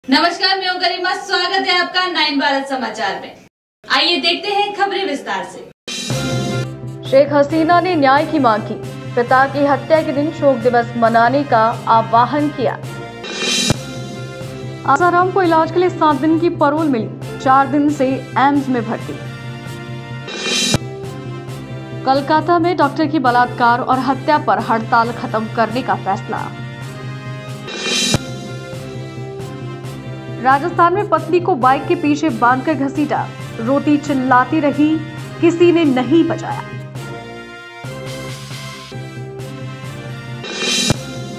नमस्कार, मैं हूं गरिमा। स्वागत है आपका 9 भारत समाचार में। आइए देखते हैं खबरें विस्तार से। शेख हसीना ने न्याय की मांग की। पिता की हत्या के दिन शोक दिवस मनाने का आह्वान किया। आसाराम को इलाज के लिए 7 दिन की पैरोल मिली। 4 दिन से एम्स में भर्ती। कोलकाता में डॉक्टर की बलात्कार और हत्या पर हड़ताल खत्म करने का फैसला। राजस्थान में पत्नी को बाइक के पीछे बांधकर घसीटा, रोती चिल्लाती रही, किसी ने नहीं बचाया।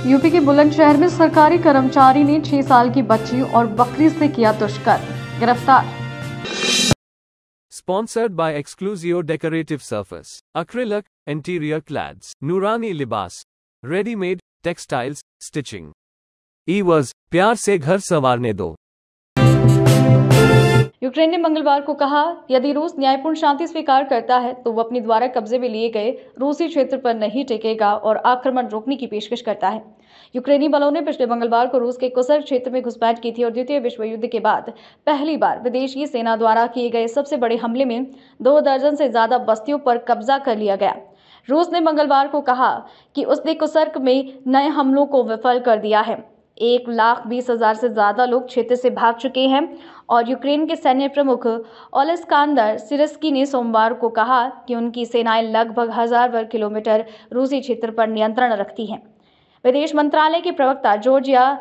यूपी के बुलंदशहर में सरकारी कर्मचारी ने 6 साल की बच्ची और बकरी से किया दुष्कर्म, गिरफ्तार। Sponsored by Exclusio Decorative Surface, Acrylic, Interior Clads, Nurani Libas, Ready-made, Textiles, Stitching. E-was, प्यार से घर संवारने दो। यूक्रेन ने मंगलवार को कहा, यदि रूस न्यायपूर्ण शांति स्वीकार करता है तो वो अपने द्वारा कब्जे में लिए गए रूसी क्षेत्र पर नहीं टिकेगा और आक्रमण रोकने की पेशकश करता है। यूक्रेनी बलों ने पिछले मंगलवार को रूस के कुर्स्क क्षेत्र में घुसपैठ की थी और द्वितीय विश्व युद्ध के बाद पहली बार विदेशी सेना द्वारा किए गए सबसे बड़े हमले में 2 दर्जन से ज्यादा बस्तियों पर कब्जा कर लिया गया। रूस ने मंगलवार को कहा कि उसने कुर्स्क में नए हमलों को विफल कर दिया है। 1,20,000 से ज्यादा लोग क्षेत्र से भाग चुके हैं और यूक्रेन के सैन्य प्रमुख ओलेस्कांदर सिरस्की ने सोमवार को कहा कि उनकी सेनाएं लगभग 1000 वर्ग किलोमीटर रूसी क्षेत्र पर नियंत्रण रखती हैं। विदेश मंत्रालय के प्रवक्ता जॉर्जिया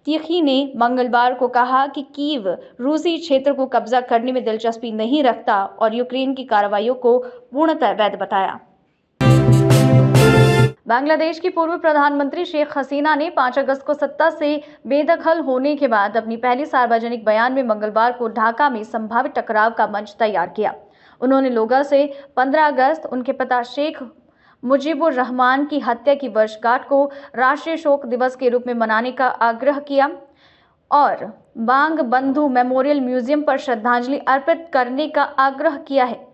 तीखी ने मंगलवार को कहा कि कीव रूसी क्षेत्र को कब्जा करने में दिलचस्पी नहीं रखता और यूक्रेन की कार्रवाइयों को पूर्णतः वैध बताया। बांग्लादेश की पूर्व प्रधानमंत्री शेख हसीना ने 5 अगस्त को सत्ता से बेदखल होने के बाद अपनी पहली सार्वजनिक बयान में मंगलवार को ढाका में संभावित टकराव का मंच तैयार किया। उन्होंने लोगों से 15 अगस्त उनके पिता शेख मुजीबुर रहमान की हत्या की वर्षगांठ को राष्ट्रीय शोक दिवस के रूप में मनाने का आग्रह किया और बांग बंधु मेमोरियल म्यूजियम पर श्रद्धांजलि अर्पित करने का आग्रह किया है।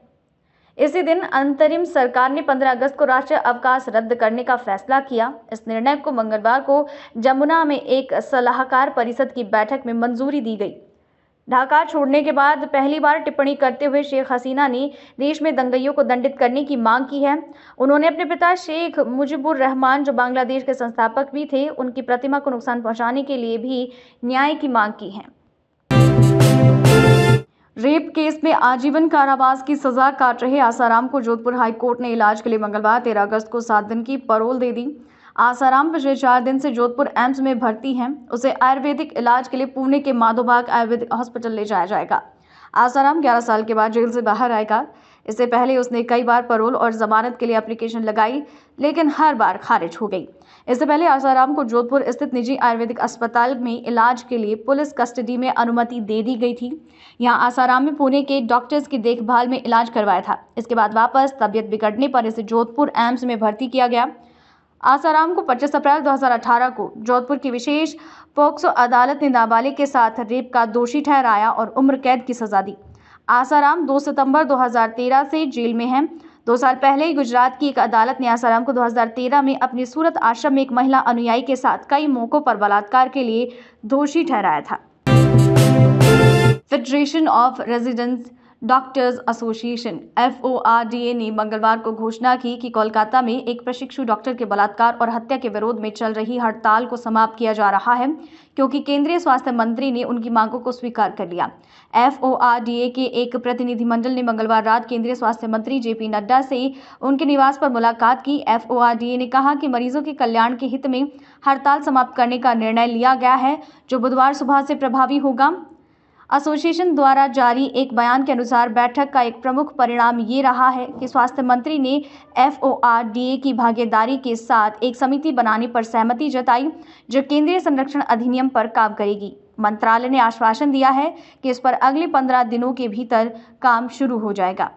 इसी दिन अंतरिम सरकार ने 15 अगस्त को राष्ट्रीय अवकाश रद्द करने का फैसला किया। इस निर्णय को मंगलवार को जमुना में एक सलाहकार परिषद की बैठक में मंजूरी दी गई। ढाका छोड़ने के बाद पहली बार टिप्पणी करते हुए शेख हसीना ने देश में दंगइयों को दंडित करने की मांग की है। उन्होंने अपने पिता शेख मुजीबुर रहमान, जो बांग्लादेश के संस्थापक भी थे, उनकी प्रतिमा को नुकसान पहुंचाने के लिए भी न्याय की मांग की है। रेप केस में आजीवन कारावास की सजा काट रहे आसाराम को जोधपुर हाई कोर्ट ने इलाज के लिए मंगलवार 13 अगस्त को 7 दिन की पैरोल दे दी। आसाराम पिछले 4 दिन से जोधपुर एम्स में भर्ती हैं। उसे आयुर्वेदिक इलाज के लिए पुणे के माधोबाग आयुर्वेदिक हॉस्पिटल ले जाया जाएगा। आसाराम 11 साल के बाद जेल से बाहर आएगा। इससे पहले उसने कई बार पैरोल और जमानत के लिए एप्लीकेशन लगाई, लेकिन हर बार खारिज हो गई। इससे पहले आसाराम को जोधपुर स्थित निजी आयुर्वेदिक अस्पताल में इलाज के लिए पुलिस कस्टडी में अनुमति दे दी गई थी। यहाँ आसाराम में पुणे के डॉक्टर्स की देखभाल में इलाज करवाया था। इसके बाद वापस तबियत बिगड़ने पर इसे जोधपुर एम्स में भर्ती किया गया। आसाराम को 25 अप्रैल 2018 को जोधपुर की विशेष पोक्सो अदालत ने नाबालिग के साथ रेप का दोषी ठहराया और उम्र कैद की सजा दी। आसाराम 2 सितंबर 2013 से जेल में हैं। 2 साल पहले ही गुजरात की एक अदालत ने आसाराम को 2013 में अपने सूरत आश्रम में एक महिला अनुयायी के साथ कई मौकों पर बलात्कार के लिए दोषी ठहराया था। Federation of resident doctors association FORDA ने मंगलवार को घोषणा की कि कोलकाता में एक प्रशिक्षु डॉक्टर के बलात्कार और हत्या के विरोध में चल रही हड़ताल को समाप्त किया जा रहा है, क्योंकि केंद्रीय स्वास्थ्य मंत्री ने उनकी मांगों को स्वीकार कर लिया। FORDA के एक प्रतिनिधिमंडल ने मंगलवार रात केंद्रीय स्वास्थ्य मंत्री JP नड्डा से उनके निवास पर मुलाकात की। FORDA ने कहा कि मरीजों के कल्याण के हित में हड़ताल समाप्त करने का निर्णय लिया गया है, जो बुधवार सुबह से प्रभावी होगा। एसोसिएशन द्वारा जारी एक बयान के अनुसार बैठक का एक प्रमुख परिणाम ये रहा है कि स्वास्थ्य मंत्री ने FORDA की भागीदारी के साथ एक समिति बनाने पर सहमति जताई, जो केंद्रीय संरक्षण अधिनियम पर काम करेगी। मंत्रालय ने आश्वासन दिया है कि इस पर अगले 15 दिनों के भीतर काम शुरू हो जाएगा।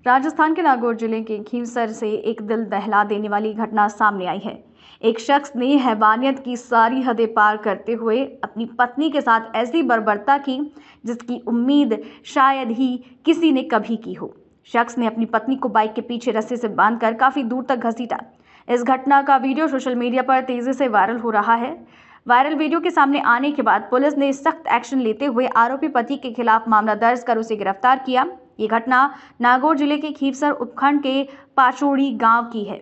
राजस्थान के नागौर जिले के खींवसर से एक दिल दहला देने वाली घटना सामने आई है। एक शख्स ने हैवानियत की सारी हदें पार करते हुए अपनी पत्नी के साथ ऐसी बर्बरता की जिसकी उम्मीद शायद ही किसी ने कभी की हो। शख्स ने अपनी पत्नी को बाइक के पीछे रस्सी से बांधकर काफी दूर तक घसीटा। इस घटना का वीडियो सोशल मीडिया पर तेजी से वायरल हो रहा है। वायरल वीडियो के सामने आने के बाद पुलिस ने सख्त एक्शन लेते हुए आरोपी पति के खिलाफ मामला दर्ज कर उसे गिरफ्तार किया। ये घटना नागौर जिले के खीवसर उपखंड के पाचोड़ी गांव की है।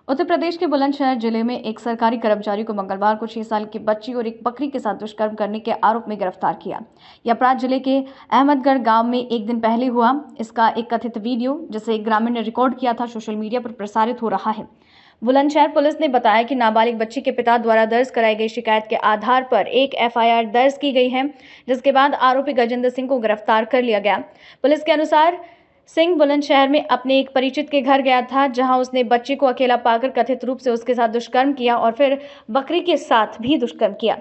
उत्तर प्रदेश के बुलंदशहर जिले में एक सरकारी कर्मचारी को मंगलवार को 6 साल की बच्ची और एक बकरी के साथ दुष्कर्म करने के आरोप में गिरफ्तार किया। यह अपराध जिले के अहमदगढ़ गांव में एक दिन पहले हुआ। इसका एक कथित वीडियो जिसे एक ग्रामीण ने रिकॉर्ड किया था सोशल मीडिया पर प्रसारित हो रहा है। बुलंदशहर पुलिस ने बताया कि नाबालिग बच्ची के पिता द्वारा दर्ज कराई गई शिकायत के आधार पर एक FIR दर्ज की गई है, जिसके बाद आरोपी गजेंद्र सिंह को गिरफ्तार कर लिया गया। पुलिस के अनुसार सिंह बुलंदशहर में अपने एक परिचित के घर गया था, जहां उसने बच्ची को अकेला पाकर कथित रूप से उसके साथ दुष्कर्म किया और फिर बकरी के साथ भी दुष्कर्म किया।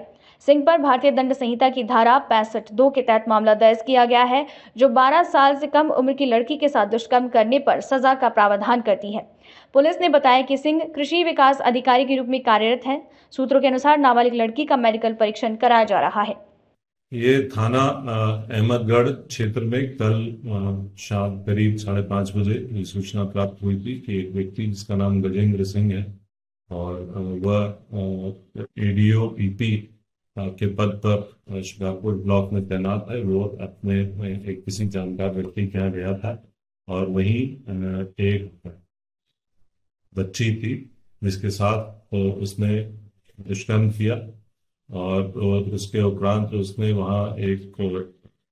सिंह पर भारतीय दंड संहिता की धारा 65(2) के तहत मामला दर्ज किया गया है, जो 12 साल से कम उम्र की लड़की के साथ दुष्कर्म करने पर सजा का प्रावधान करती है। पुलिस ने बताया कि सिंह कृषि विकास अधिकारी के रूप में कार्यरत है। सूत्रों के अनुसार नाबालिग लड़की का मेडिकल परीक्षण कराया जा रहा है। ये थाना अहमदगढ़ क्षेत्र में कल शाम करीब 5:30 बजे ये सूचना प्राप्त हुई थी कि एक व्यक्ति जिसका नाम गजेंद्र सिंह है और वह ADO EP के पद पर शिकारपुर ब्लॉक में तैनात है। वो अपने एक किसी जानकार व्यक्ति के यहाँ गया था और वहीं एक बच्ची थी जिसके साथ उसने दुष्कर्म किया और उसके उपरांत उसने वहां एक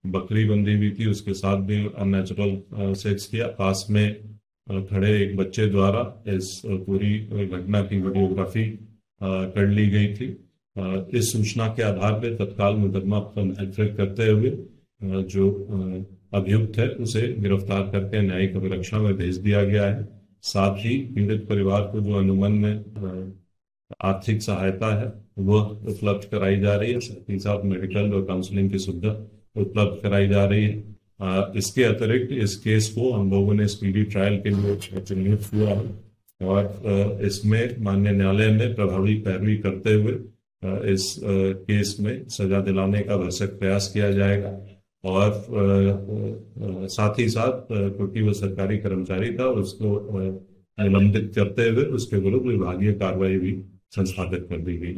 बकरी बंधी हुई थी, उसके साथ भी अननेचुरल सेक्स किया। पास में खड़े एक बच्चे द्वारा इस पूरी घटना की वीडियोग्राफी कर ली गई थी। इस सूचना के आधार पर तत्काल मुकदमा पंजीकृत करते हुए जो अभियुक्त है उसे गिरफ्तार करके न्यायिक अभिरक्षा में भेज दिया गया है। साथ ही पीड़ित परिवार को जो अनुमन्य आर्थिक सहायता है वह उपलब्ध कराई जा रही है। साथ ही साथ मेडिकल और काउंसलिंग की सुविधा उपलब्ध कराई जा रही है। इसके अतिरिक्त इस केस को हम लोगों ने स्पीडी ट्रायल के लिए चिन्हित किया है और इसमें माननीय न्यायालय में प्रभावी पैरवी करते हुए इस केस में सजा दिलाने का भरसक प्रयास किया जाएगा। और साथ ही साथ क्योंकि वह सरकारी कर्मचारी था उसको निलंबित करते हुए उसके विरुद्ध विभागीय कार्रवाई भी संस्थापित कर दी गई।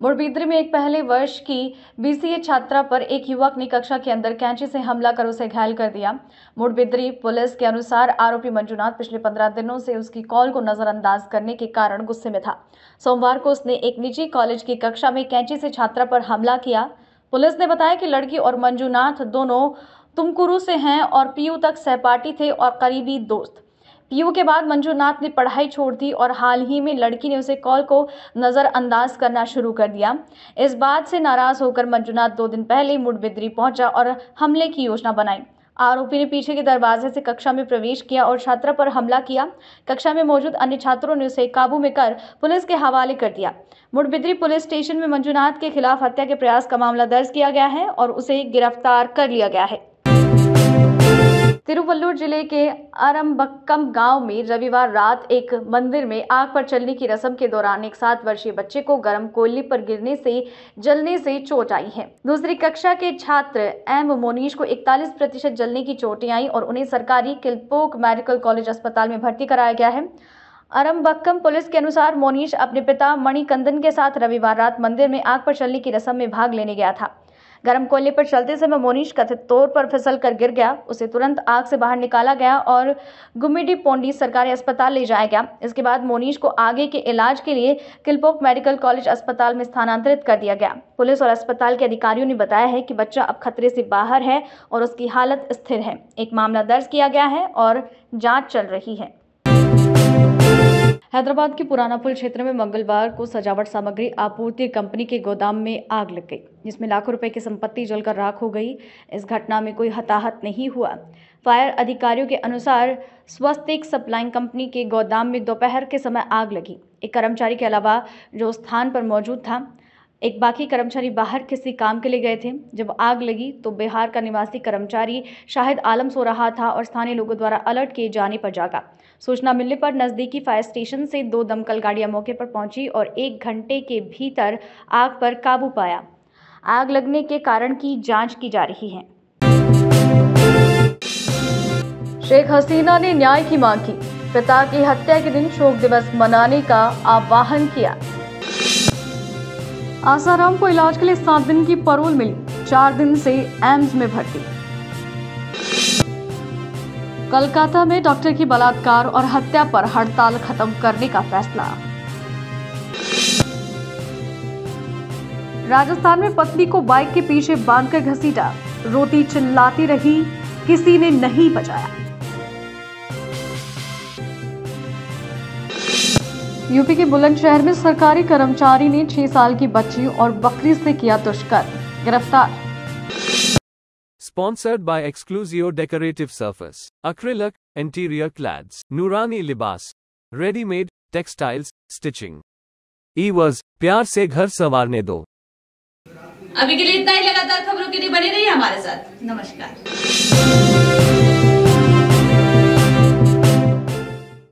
मुड़बिद्री में एक पहले वर्ष की BCA छात्रा पर एक युवक ने कक्षा के अंदर कैंची से हमला कर उसे घायल कर दिया। मुड़बिद्री पुलिस के अनुसार आरोपी मंजूनाथ पिछले 15 दिनों से उसकी कॉल को नजरअंदाज करने के कारण गुस्से में था। सोमवार को उसने एक निजी कॉलेज की कक्षा में कैंची से छात्रा पर हमला किया। पुलिस ने बताया कि लड़की और मंजूनाथ दोनों तुमकुरू से हैं और PU तक सहपाठी थे और करीबी दोस्त। PU के बाद मंजूनाथ ने पढ़ाई छोड़ दी और हाल ही में लड़की ने उसे कॉल को नजरअंदाज करना शुरू कर दिया। इस बात से नाराज होकर मंजूनाथ 2 दिन पहले मुड़बिद्री पहुंचा और हमले की योजना बनाई। आरोपी ने पीछे के दरवाजे से कक्षा में प्रवेश किया और छात्रा पर हमला किया। कक्षा में मौजूद अन्य छात्रों ने उसे काबू में कर पुलिस के हवाले कर दिया। मुड़बिद्री पुलिस स्टेशन में मंजूनाथ के खिलाफ हत्या के प्रयास का मामला दर्ज किया गया है और उसे गिरफ्तार कर लिया गया है। तिरुवल्लुर जिले के अरंबक्कम गांव में रविवार रात एक मंदिर में आग पर चलने की रस्म के दौरान एक 7 वर्षीय बच्चे को गर्म कोयले पर गिरने से जलने से चोट आई है। दूसरी कक्षा के छात्र M मोनीश को 41% जलने की चोटें आई और उन्हें सरकारी किल्पोक मेडिकल कॉलेज अस्पताल में भर्ती कराया गया है। अरंबक्कम पुलिस के अनुसार मोनीश अपने पिता मणिकंदन के साथ रविवार रात मंदिर में आग पर चलने की रस्म में भाग लेने गया था। गर्म कोयले पर चलते समय मोनीश कथित तौर पर फिसल कर गिर गया। उसे तुरंत आग से बाहर निकाला गया और गुम्मिडीपोंडी सरकारी अस्पताल ले जाया गया। इसके बाद मोनीश को आगे के इलाज के लिए किल्पोक मेडिकल कॉलेज अस्पताल में स्थानांतरित कर दिया गया। पुलिस और अस्पताल के अधिकारियों ने बताया है कि बच्चा अब खतरे से बाहर है और उसकी हालत स्थिर है। एक मामला दर्ज किया गया है और जांच चल रही है। हैदराबाद के पुराना पुल क्षेत्र में मंगलवार को सजावट सामग्री आपूर्ति कंपनी के गोदाम में आग लग गई, जिसमें लाखों रुपए की संपत्ति जलकर राख हो गई। इस घटना में कोई हताहत नहीं हुआ। फायर अधिकारियों के अनुसार स्वस्तिक सप्लाइंग कंपनी के गोदाम में दोपहर के समय आग लगी। एक कर्मचारी के अलावा जो स्थान पर मौजूद था, एक बाकी कर्मचारी बाहर किसी काम के लिए गए थे। जब आग लगी तो बिहार का निवासी कर्मचारी शाहिद आलम सो रहा था और स्थानीय लोगों द्वारा अलर्ट किए जाने पर जागा। सूचना मिलने पर नजदीकी फायर स्टेशन से 2 दमकल गाड़ियां मौके पर पहुंची और 1 घंटे के भीतर आग पर काबू पाया। आग लगने के कारण की जांच की जा रही है। शेख हसीना ने न्याय की मांग की। पिता की हत्या के दिन शोक दिवस मनाने का आह्वान किया। आसाराम को इलाज के लिए 7 दिन की पैरोल मिली, 4 दिन से एम्स में भर्ती। कोलकाता में डॉक्टर की बलात्कार और हत्या पर हड़ताल खत्म करने का फैसला। राजस्थान में पत्नी को बाइक के पीछे बांधकर घसीटा, रोती चिल्लाती रही, किसी ने नहीं बचाया। यूपी के बुलंदशहर में सरकारी कर्मचारी ने 6 साल की बच्ची और बकरी से किया दुष्कर्म, गिरफ्तार। Sponsored by Exclusio Decorative Surface, Acrylic, Interior Clads, Nurani Libas, Ready-made, Textiles, Stitching. E-was, प्यार से घर संवारने दो। अभी के लिए इतना ही। लगातार खबरों के लिए बने रहिए हमारे साथ। नमस्कार।